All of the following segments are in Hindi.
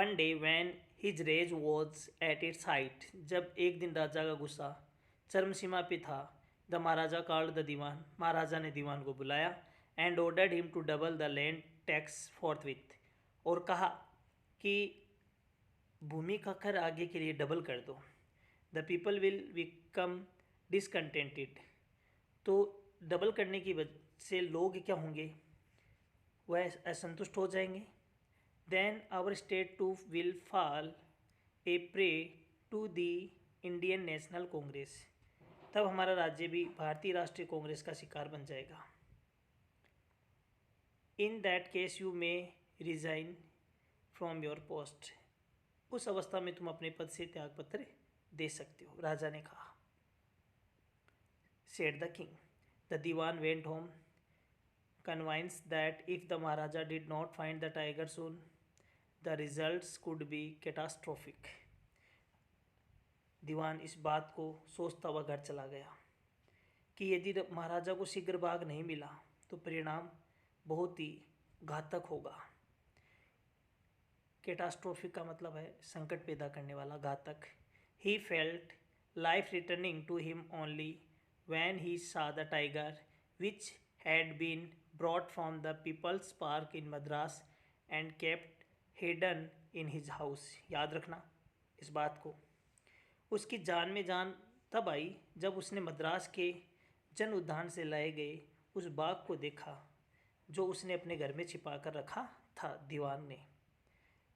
One day when his rage was at its height, जब एक दिन राजा का गुस्सा चरम सीमा पे था, the maharaja called the dewan, महाराजा ने दीवान को बुलाया, and ordered him to double the land tax forthwith, और कहा कि भूमि का कर आगे के लिए डबल कर दो। The people will become discontented, तो डबल करने की वजह से लोग क्या होंगे, वह असंतुष्ट हो जाएंगे। Then our state too will fall a prey to the Indian National Congress, तब हमारा राज्य भी भारतीय राष्ट्रीय कांग्रेस का शिकार बन जाएगा। In that case you may resign from your post, उस अवस्था में तुम अपने पद से त्यागपत्र दे सकते हो, राजा ने कहा। Said the king, the dewan went home convinced that if the Maharaja did not find the tiger soon, the results could be catastrophic. दीवान इस बात को सोचता हुआ घर चला गया कि यदि महाराजा को शीघ्र बाघ नहीं मिला तो परिणाम बहुत ही घातक होगा। कैटास्ट्रोफिक का मतलब है संकट पैदा करने वाला, घातक। He felt life returning to him only when he saw the tiger which had been brought from the People's Park in Madras and kept hidden in his house. याद रखना इस बात को। उसकी जान में जान तब आई जब उसने मद्रास के जन उद्यान से लाए गए उस बाघ को देखा जो उसने अपने घर में छिपा कर रखा था, दीवान ने।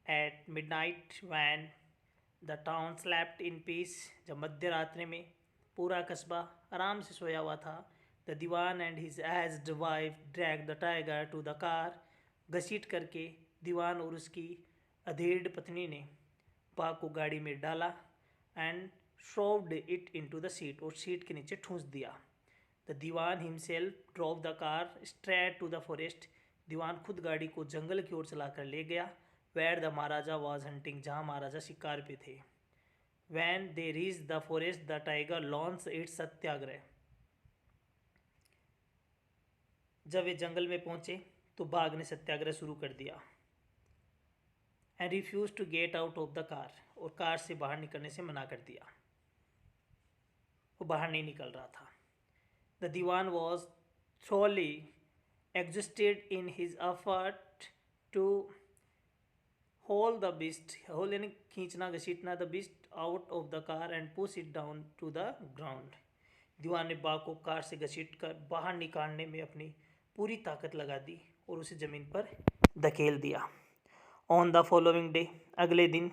At midnight when the town slept in peace, जब मध्य रात्रि में पूरा कस्बा आराम से सोया हुआ था, the Diwan and his aged wife dragged the tiger to the car, घसीट करके दीवान और उसकी अधेड़ पत्नी ने बाघ को गाड़ी में डाला, and shoved it into the seat, और सीट के नीचे ठूंस दिया। the Diwan himself drove the car straight to the forest, दीवान खुद गाड़ी को जंगल की ओर चलाकर ले गया, where the Maharaja was hunting, जहाँ महाराजा शिकार पे थे। when they reached the forest, the tiger launched its सत्याग्रह, जब वे जंगल में पहुंचे तो बाघ ने सत्याग्रह शुरू कर दिया। And refuse to get out of the car, और कार से बाहर निकलने से मना कर दिया, वो बाहर नहीं निकल रहा था। The dewan was thoroughly exhausted in his effort to haul the beast, haul यानी खींचना घसीटना, the beast out of the car and push it down to the ground, दीवान ने बाघ को कार से घसीट कर बाहर निकालने में अपनी पूरी ताकत लगा दी और उसे ज़मीन पर धकेल दिया। ऑन द फॉलोइंग डे, अगले दिन,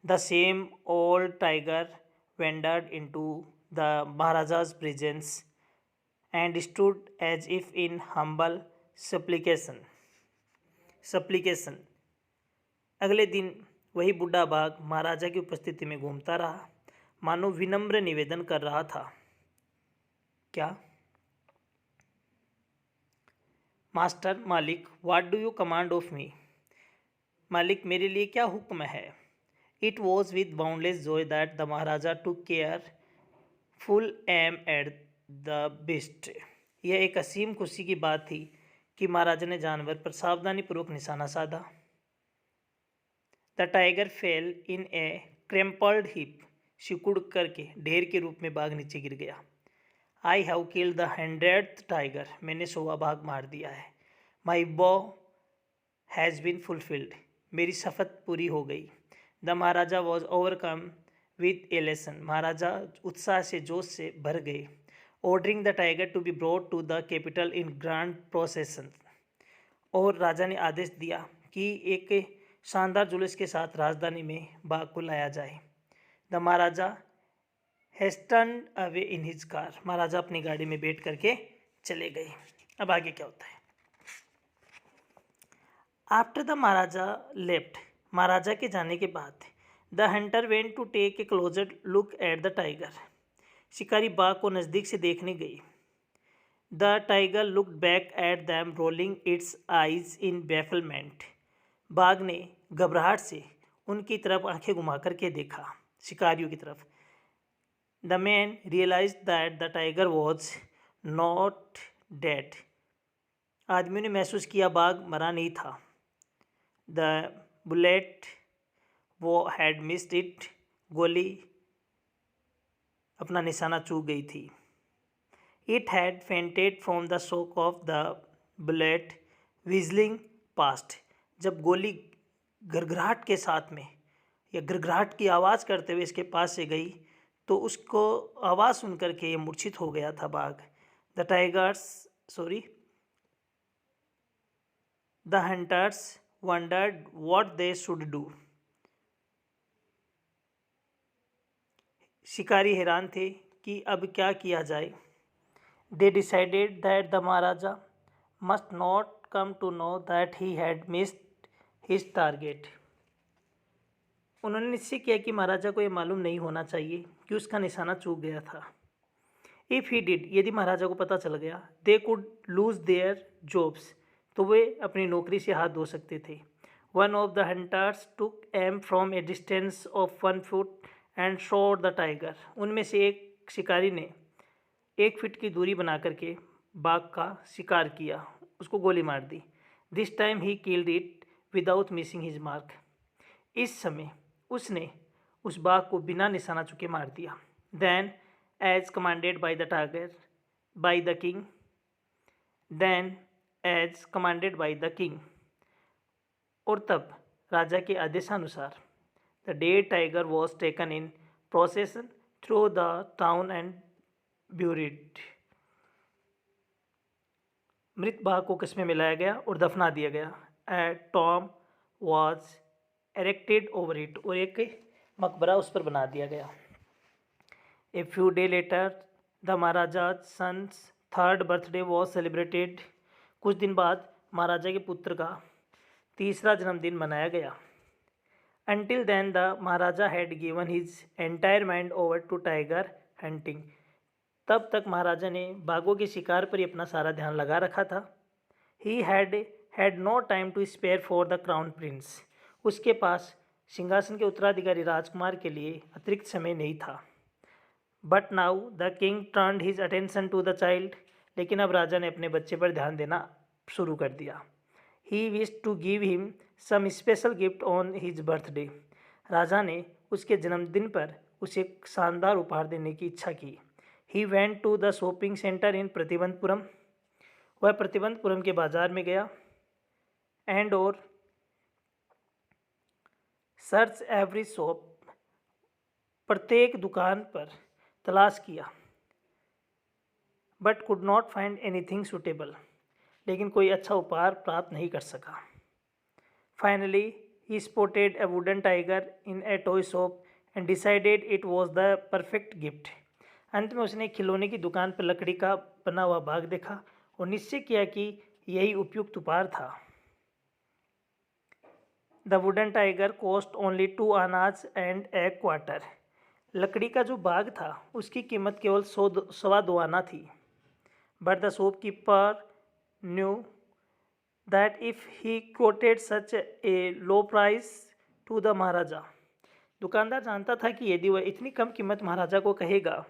the same old tiger wandered into the maharaja's presence and stood as if in humble supplication, अगले दिन वही बुढ़ा बाघ महाराजा की उपस्थिति में घूमता रहा, मानो विनम्र निवेदन कर रहा था। क्या? मास्टर, मालिक, what do you command of me, मालिक मेरे लिए क्या हुक्म है। It was with boundless joy that the maharaja took careful aim at the beast, यह एक असीम खुशी की बात थी कि महाराजा ने जानवर पर सावधानीपूर्वक निशाना साधा। The tiger fell in a crumpled heap, सिकुड़ करके ढेर के रूप में बाघ नीचे गिर गया। I have killed the 100th tiger, मैंने 100वां बाघ मार दिया है। माई बो हैज़ बीन फुलफिल्ड, मेरी शपथ पूरी हो गई। The maharaja was overcome with elation, महाराजा उत्साह से जोश से भर गए। Ordering the tiger to be brought to the capital in grand procession, और राजा ने आदेश दिया कि एक शानदार जुलूस के साथ राजधानी में बाघ को लाया जाए। The maharaja hastened away in his car, महाराजा अपनी गाड़ी में बैठ करके चले गए। अब आगे क्या होता है। आफ्टर द महाराजा लेफ्ट, महाराजा के जाने के बाद, the hunter went to take a closer look at the tiger, शिकारी बाघ को नज़दीक से देखने गई। The tiger looked back at them rolling its eyes in bafflement, बाघ ने घबराहट से उनकी तरफ आंखें घुमा करके देखा, शिकारियों की तरफ। The man realise that the tiger was not dead, आदमियों ने महसूस किया बाघ मरा नहीं था। द बुलेट वो हैड मिस्ड इट, गोली अपना निशाना चूक गई थी। It had fainted from the shock of the bullet whistling past. जब गोली गड़गड़ाहट के साथ में या गड़गड़ाहट की आवाज़ करते हुए इसके पास से गई तो उसको आवाज़ सुन करके ये मूर्छित हो गया था बाघ। The hunters wondered what they should do. शिकारी हैरान थे कि अब क्या किया जाए। They decided that the maharaja must not come to know that he had missed his target. उन्होंने निश्चय किया कि महाराजा को यह मालूम नहीं होना चाहिए कि उसका निशाना चूक गया था। इफ़ ही डिड, यदि महाराजा को पता चल गया, they could lose their jobs, तो वे अपनी नौकरी से हाथ धो सकते थे। One of the hunters took am from A distance of 1 foot and shot the tiger. उनमें से एक शिकारी ने 1 फीट की दूरी बना करके बाघ का शिकार किया, उसको गोली मार दी। This time he killed it without missing his mark. इस समय उसने उस बाघ को बिना निशाना चुके मार दिया। Then as commanded by the tiger by the king, then as commanded by the king, और तब राजा के आदेशानुसार the dead tiger was taken in procession through the town and buried. मृत बाघ को कस्मे में लाया गया और दफना दिया गया। A tomb was erected over it, और एक मकबरा उस पर बना दिया गया। A few day later the maharaja son's 3rd birthday was celebrated. कुछ दिन बाद महाराजा के पुत्र का 3रा जन्मदिन मनाया गया। Until then the Maharaja had given his entire mind over to tiger hunting। तब तक महाराजा ने बाघों के शिकार पर ही अपना सारा ध्यान लगा रखा था। He had no time to spare for the crown prince। उसके पास सिंहासन के उत्तराधिकारी राजकुमार के लिए अतिरिक्त समय नहीं था। But now the king turned his attention to the child। लेकिन अब राजा ने अपने बच्चे पर ध्यान देना शुरू कर दिया। He wished to give him some special gift on his birthday। राजा ने उसके जन्मदिन पर उसे एक शानदार उपहार देने की इच्छा की। He went to the shopping center in Pratibandapuram. वह प्रतिबंधपुरम के बाजार में गया। एंड और सर्च एवरी शॉप, प्रत्येक दुकान पर तलाश किया। But could not find anything suitable, लेकिन कोई अच्छा उपहार प्राप्त नहीं कर सका। Finally he spotted A wooden tiger in A toy shop and decided it was the perfect gift. अंत में उसने खिलौने की दुकान पर लकड़ी का बना हुआ बाघ देखा और निश्चय किया कि यही उपयुक्त उपहार था। The wooden tiger cost only 2 आनाज एंड ए क्वार्टर। लकड़ी का जो बाघ था उसकी कीमत केवल 1.25 आना थी। But the shopkeeper knew that if he quoted such a low price to the maharaja. दुकानदार जानता था कि यदि वह इतनी कम कीमत महाराजा को कहेगा,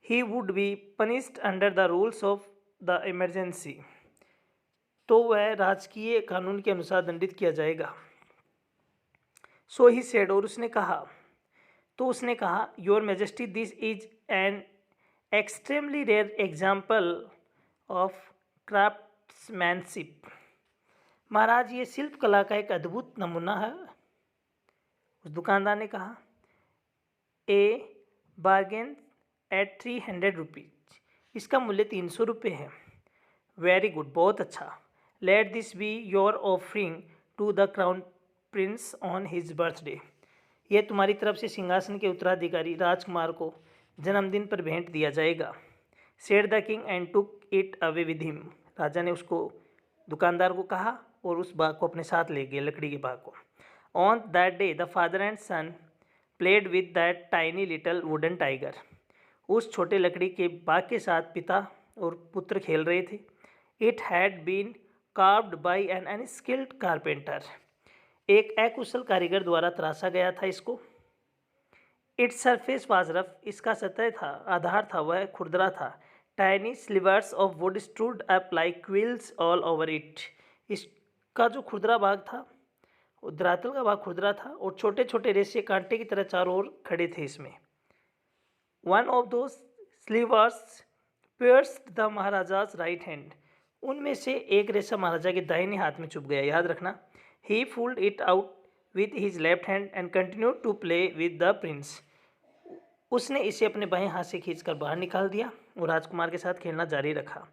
he would be punished under the rules of the emergency, तो वह राजकीय कानून के अनुसार दंडित किया जाएगा। सो ही सेड, और उसने कहा, your majesty this is an extremely rare example of craftsmanship. महाराज, ये शिल्प कला का एक अद्भुत नमूना है। उस दुकानदार ने कहा। ए बार्गेन एट 300 रुपीज, इसका मूल्य 300 रुपये है। वेरी गुड, बहुत अच्छा। Let this be your offering to the crown prince on his birthday. यह तुम्हारी तरफ से सिंहासन के उत्तराधिकारी राजकुमार को जन्मदिन पर भेंट दिया जाएगा। Said the king and took it away with him. राजा ने उसको दुकानदार को कहा और उस बाघ को अपने साथ ले गए, लकड़ी के बाघ को। On that day the father and son played with that tiny little wooden tiger. उस छोटे लकड़ी के बाघ के साथ पिता और पुत्र खेल रहे थे। It had been carved by an unskilled carpenter. एक अकुशल कारीगर द्वारा तराशा गया था इसको। इट्स सरफेस वाज रफ, इसका सतह था, आधार था, वह खुरदरा था। Tiny slivers of wood stood up like quills all over it. इसका जो खुरदरा भाग था धरातल का भाग खुरदरा था और छोटे छोटे रेशे कांटे की तरह चारों ओर खड़े थे इसमें। वन ऑफ दो slivers pierced the maharaja's right hand, उनमें से एक रेशा महाराजा के दाहिने हाथ में चुभ गया। याद रखना, he pulled it out with his left hand and continued to play with the prince, उसने इसे अपने बाएं हाथ से खींचकर बाहर निकाल दिया और राजकुमार के साथ खेलना जारी रखा।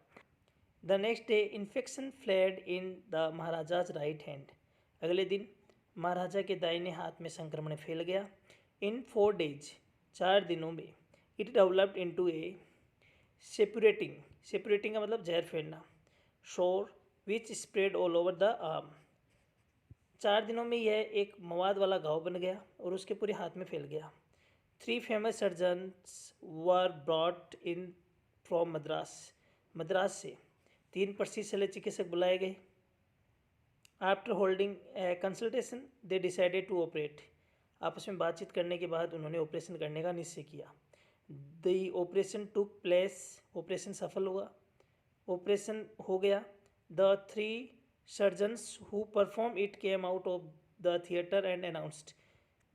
The next day infection flared in the maharaja's right hand, अगले दिन महाराजा के दाहिने हाथ में संक्रमण फैल गया। इन 4 days, 4 दिनों में, it developed into a suppurating का मतलब जहर फैलना, sore which spread all over the arm, 4 दिनों में यह एक मवाद वाला घाव बन गया और उसके पूरे हाथ में फैल गया। 3 famous surgeons were brought in from Madras से 3 प्रसिद्ध शल्य चिकित्सक बुलाए गए। आफ्टर होल्डिंग कंसल्टेशन दे डिसाइडेड टू ऑपरेट, आपस में बातचीत करने के बाद उन्होंने ऑपरेशन करने का निश्चय किया। The operation took place, operation सफल हुआ, ऑपरेशन हो गया। The 3 surgeons who performed it came out of the theatre and announced,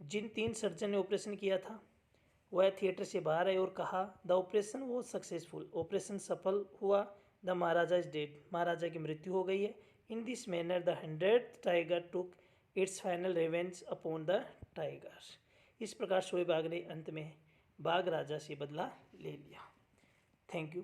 जिन 3 सर्जन ने ऑपरेशन किया था वह थिएटर से बाहर आए और कहा, the operation was successful, operation सफल हुआ। द महाराजा इज डेड, महाराजा की मृत्यु हो गई है। In this manner the 100th tiger took its final revenge upon the tiger, इस प्रकार शोए बाघ ने अंत में बाघ राजा से बदला ले लिया। Thank you.